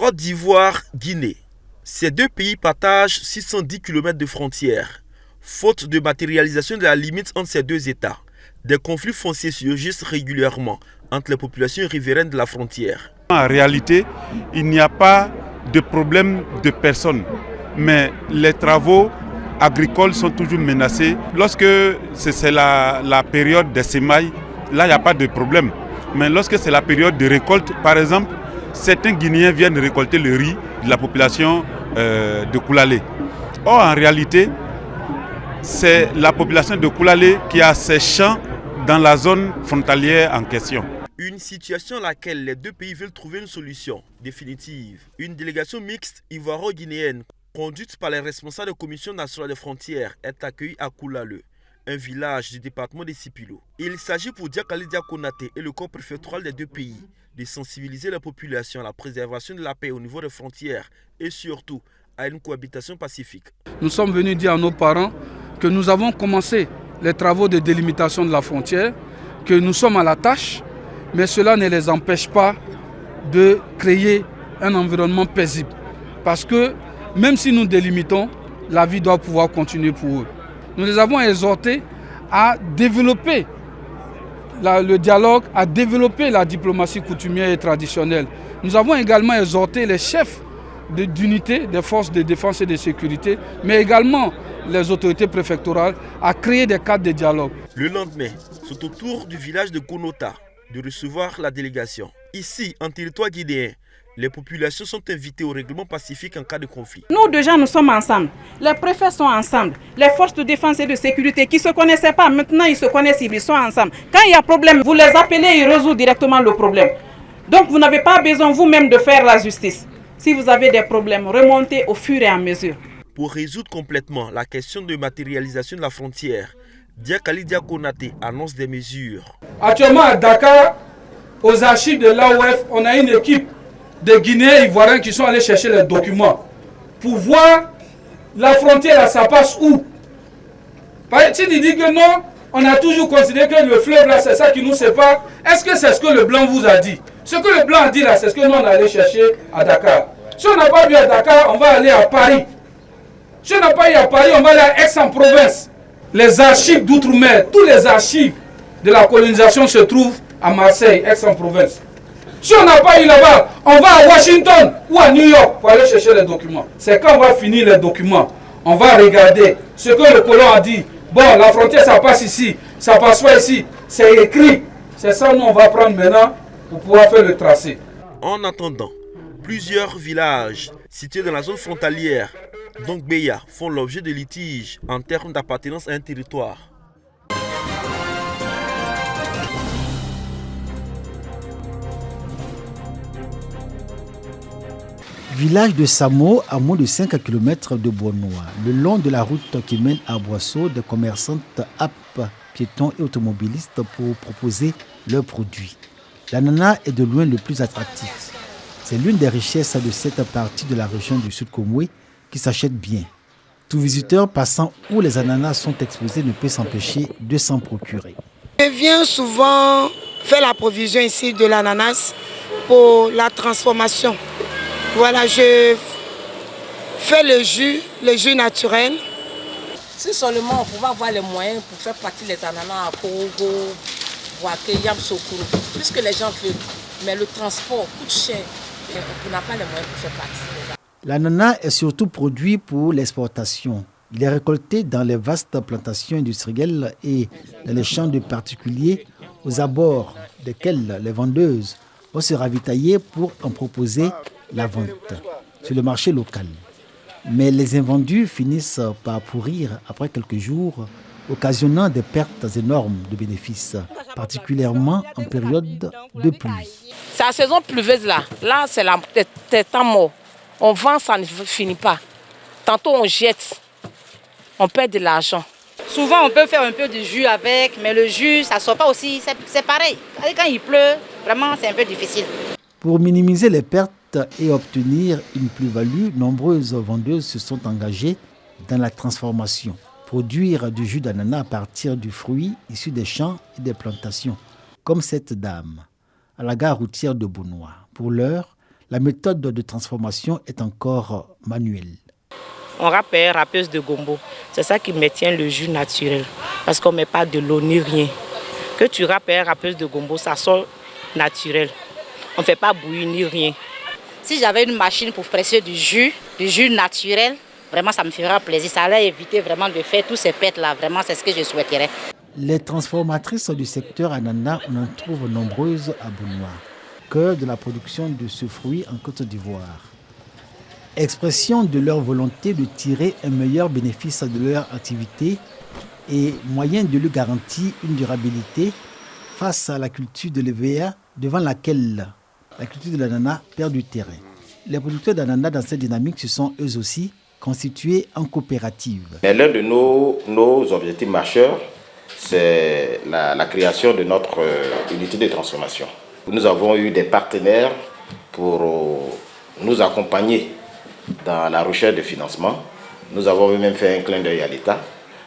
Côte d'Ivoire, Guinée. Ces deux pays partagent 610 km de frontières. Faute de matérialisation de la limite entre ces deux États, des conflits fonciers surgissent régulièrement entre les populations riveraines de la frontière. En réalité, il n'y a pas de problème de personnes, mais les travaux agricoles sont toujours menacés. Lorsque c'est la période des semailles, là il n'y a pas de problème. Mais lorsque c'est la période de récolte, par exemple, certains Guinéens viennent récolter le riz de la population de Koulalé. Or, en réalité, c'est la population de Koulalé qui a ses champs dans la zone frontalière en question. Une situation à laquelle les deux pays veulent trouver une solution définitive. Une délégation mixte ivoiro-guinéenne conduite par les responsables de la Commission nationale des frontières est accueillie à Koulalé, un village du département de Sipilo. Il s'agit pour Diakali Dia Konaté et le corps préfectoral des deux pays de sensibiliser la population à la préservation de la paix au niveau des frontières et surtout à une cohabitation pacifique. Nous sommes venus dire à nos parents que nous avons commencé les travaux de délimitation de la frontière, que nous sommes à la tâche, mais cela ne les empêche pas de créer un environnement paisible. Parce que même si nous délimitons, la vie doit pouvoir continuer pour eux. Nous les avons exhortés à développer le dialogue, à développer la diplomatie coutumière et traditionnelle. Nous avons également exhorté les chefs d'unité des forces de défense et de sécurité, mais également les autorités préfectorales à créer des cadres de dialogue. Le lendemain, c'est au tour du village de Gonota de recevoir la délégation. Ici, en territoire guinéen, les populations sont invitées au règlement pacifique en cas de conflit. Nous déjà nous sommes ensemble, les préfets sont ensemble, les forces de défense et de sécurité qui ne se connaissaient pas, maintenant ils se connaissent, ils sont ensemble. Quand il y a problème, vous les appelez, ils résolvent directement le problème. Donc vous n'avez pas besoin vous-même de faire la justice. Si vous avez des problèmes, remontez au fur et à mesure. Pour résoudre complètement la question de matérialisation de la frontière, Diakali Dia Konaté annonce des mesures. Actuellement à Dakar, aux archives de l'AOF, on a une équipe de Guinéens ivoiriens qui sont allés chercher les documents pour voir la frontière, ça passe où. Si tu dis que non, on a toujours considéré que le fleuve là, c'est ça qui nous sépare. Est-ce que c'est ce que le blanc vous a dit? Ce que le blanc a dit là, c'est ce que nous on allait chercher à Dakar. Si on n'a pas vu à Dakar, on va aller à Paris. Si on n'a pas eu à Paris, on va aller à Aix-en-Provence. Les archives d'outre-mer, tous les archives de la colonisation se trouvent à Marseille, Aix-en-Provence. Si on n'a pas eu là-bas, on va à Washington ou à New York pour aller chercher les documents. C'est quand on va finir les documents, on va regarder ce que le colon a dit. Bon, la frontière, ça passe ici, ça passe pas ici. C'est écrit. C'est ça, nous, on va prendre maintenant pour pouvoir faire le tracé. En attendant, plusieurs villages situés dans la zone frontalière, donc Beya, font l'objet de litiges en termes d'appartenance à un territoire. Village de Samo, à moins de 5 km de Bonoa, le long de la route qui mène à Boisseau, des commerçantes appellent piétons et automobilistes pour proposer leurs produits. L'ananas est de loin le plus attractif. C'est l'une des richesses de cette partie de la région du Sud Komoué qui s'achète bien. Tout visiteur passant où les ananas sont exposés ne peut s'empêcher de s'en procurer. Je viens souvent faire la provision ici de l'ananas pour la transformation. Voilà, je fais le jus naturel. Si seulement on pouvait avoir les moyens pour faire partir les ananas à Korogo, Waké, Yamsokoro, puisque les gens veulent, mais le transport coûte cher, on n'a pas les moyens pour faire partir. L'ananas est surtout produit pour l'exportation. Il est récolté dans les vastes plantations industrielles et dans les champs de particuliers aux abords desquels les vendeuses vont se ravitailler pour en proposer la vente sur le marché local. Mais les invendus finissent par pourrir après quelques jours, occasionnant des pertes énormes de bénéfices, particulièrement en période de pluie. C'est la saison pluvieuse là. Là, c'est temps mort. On vend, ça ne finit pas. Tantôt, on jette. On perd de l'argent. Souvent, on peut faire un peu de jus avec, mais le jus, ça ne sort pas aussi. C'est pareil. Quand il pleut, vraiment, c'est un peu difficile. Pour minimiser les pertes et obtenir une plus-value, nombreuses vendeuses se sont engagées dans la transformation. Produire du jus d'ananas à partir du fruit issu des champs et des plantations, comme cette dame, à la gare routière de Bonoa. Pour l'heure, La méthode de transformation est encore manuelle. On râpeuse de gombo. C'est ça qui maintient le jus naturel. Parce qu'on ne met pas de l'eau ni rien. Que tu râpeuse de gombo, ça sort naturel. On ne fait pas bouillir ni rien. Si j'avais une machine pour presser du jus naturel, vraiment ça me ferait plaisir. Ça allait éviter vraiment de faire tous ces pètes-là. Vraiment, c'est ce que je souhaiterais. Les transformatrices du secteur ananas, on en trouve nombreuses à Bonois, cœur de la production de ce fruit en Côte d'Ivoire. Expression de leur volonté de tirer un meilleur bénéfice de leur activité et moyen de lui garantir une durabilité face à la culture de l'EVA devant laquelle la culture de l'ananas perd du terrain. Les producteurs d'ananas dans cette dynamique se sont eux aussi constitués en coopérative. L'un de nos objectifs majeurs, c'est la création de notre unité de transformation. Nous avons eu des partenaires pour nous accompagner dans la recherche de financement. Nous avons même fait un clin d'œil à l'État.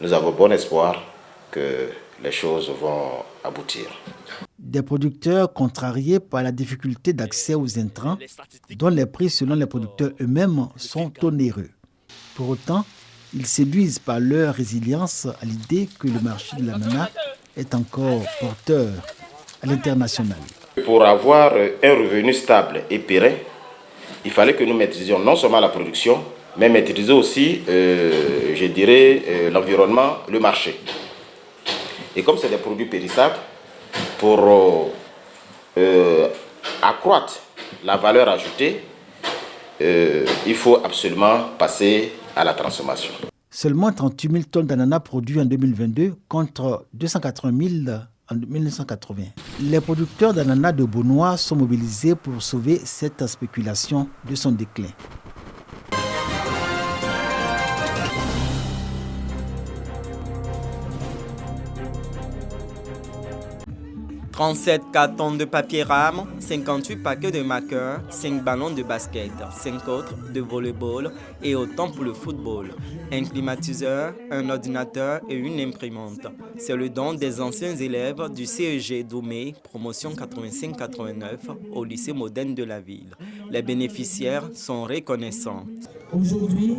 Nous avons bon espoir que les choses vont aboutir. Des producteurs contrariés par la difficulté d'accès aux intrants, dont les prix selon les producteurs eux-mêmes sont onéreux. Pour autant, ils séduisent par leur résilience à l'idée que le marché de l'ananas est encore porteur à l'international. Pour avoir un revenu stable et pérenne, il fallait que nous maîtrisions non seulement la production, mais maîtriser aussi, l'environnement, le marché. Et comme c'est des produits périssables, pour accroître la valeur ajoutée, il faut absolument passer à la transformation. Seulement 38 000 tonnes d'ananas produits en 2022 contre 280 000 en 1980. Les producteurs d'ananas de Bonois sont mobilisés pour sauver cette spéculation de son déclin. « 37 cartons de papier rame, 58 paquets de marqueurs, 5 ballons de basket, 5 autres de volleyball et autant pour le football. Un climatiseur, un ordinateur et une imprimante. C'est le don des anciens élèves du CEG Doumé, promotion 85-89, au lycée moderne de la ville. Les bénéficiaires sont reconnaissants. Aujourd'hui,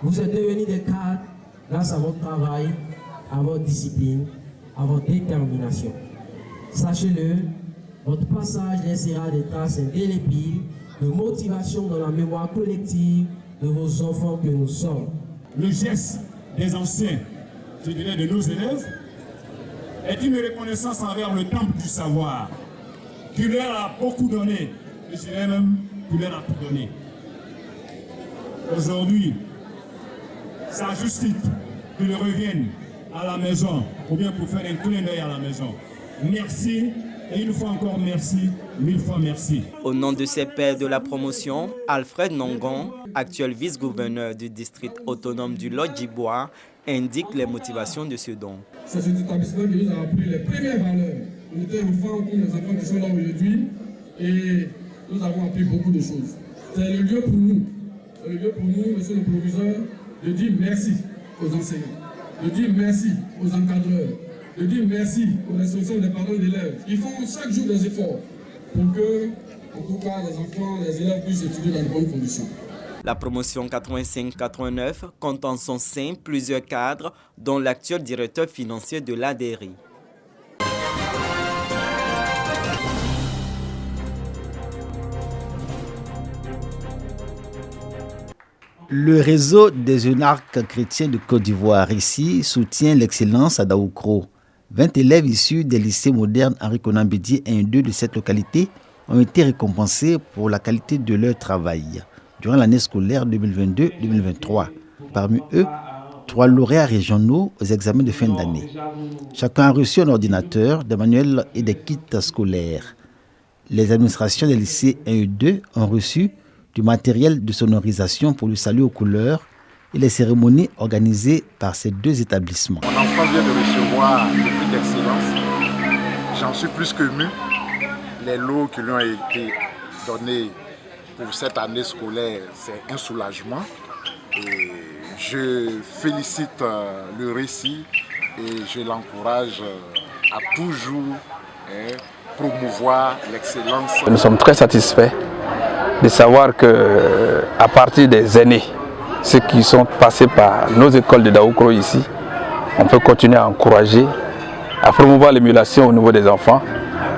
vous êtes devenus des cadres grâce à votre travail, à votre discipline, à votre détermination. Sachez-le, votre passage laissera des traces indélébiles de motivation dans la mémoire collective de vos enfants que nous sommes. Le geste des anciens, je dirais de nos élèves, est une reconnaissance envers le temple du savoir, qui leur a beaucoup donné, je dirais même qui leur a tout donné. Aujourd'hui, ça justifie qu'ils reviennent à la maison, ou bien pour faire un clin d'œil à la maison. Merci, et une fois encore merci, 1000 fois merci. Au nom de ses pairs de la promotion, Alfred Nongon, actuel vice-gouverneur du district autonome du Lodjibois, indique les motivations de ce don. C'est cet établissement qui nous a appris les premières valeurs. On était enfants comme les enfants qui sont là aujourd'hui et nous avons appris beaucoup de choses. C'est le lieu pour nous, monsieur le proviseur, de dire merci aux enseignants, de dire merci aux encadreurs, de dire merci aux responsables des parents d'élèves. Ils font chaque jour des efforts pour que, en tout cas, les enfants, les élèves puissent étudier dans de bonnes conditions. La promotion 85-89 compte en son sein plusieurs cadres, dont l'actuel directeur financier de l'ADERI. Le réseau des énarques chrétiens de Côte d'Ivoire ici soutient l'excellence à Daoukro. 20 élèves issus des lycées modernes Henri Konan Bédié 1 et 2 de cette localité ont été récompensés pour la qualité de leur travail durant l'année scolaire 2022-2023. Parmi eux, 3 lauréats régionaux aux examens de fin d'année. Chacun a reçu un ordinateur, des manuels et des kits scolaires. Les administrations des lycées 1 et 2 ont reçu du matériel de sonorisation pour le salut aux couleurs et les cérémonies organisées par ces 2 établissements. Mon enfant vient de recevoir le prix d'excellence. J'en suis plus que ému. Les lots qui lui ont été donnés pour cette année scolaire, c'est un soulagement. Et je félicite le récit et je l'encourage à toujours promouvoir l'excellence. Nous sommes très satisfaits de savoir qu'à partir des aînés, ceux qui sont passés par nos écoles de Daoukro ici, on peut continuer à encourager, à promouvoir l'émulation au niveau des enfants,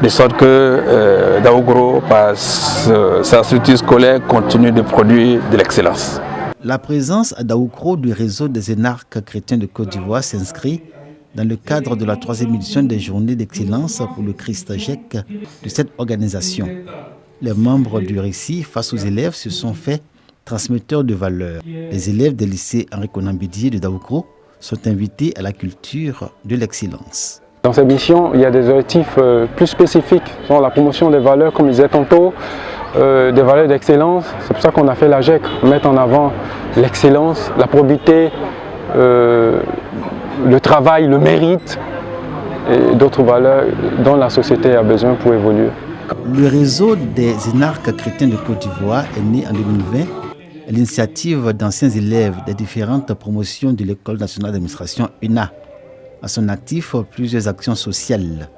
de sorte que Daoukro, par sa structure scolaire, continue de produire de l'excellence. La présence à Daoukro du réseau des énarques chrétiens de Côte d'Ivoire s'inscrit dans le cadre de la 3e édition des Journées d'excellence pour le Christ GEC de cette organisation. Les membres du récit face aux élèves se sont faits transmetteurs de valeurs. Les élèves des lycées Henri Konan Bédié de Daoukro sont invités à la culture de l'excellence. Dans cette mission, il y a des objectifs plus spécifiques, genre la promotion des valeurs, comme je disais tantôt, des valeurs d'excellence. C'est pour ça qu'on a fait la GEC, mettre en avant l'excellence, la probité, le travail, le mérite et d'autres valeurs dont la société a besoin pour évoluer. Le réseau des énarques chrétiens de Côte d'Ivoire est né en 2020 à l'initiative d'anciens élèves des différentes promotions de l'École nationale d'administration ENA. À son actif, plusieurs actions sociales.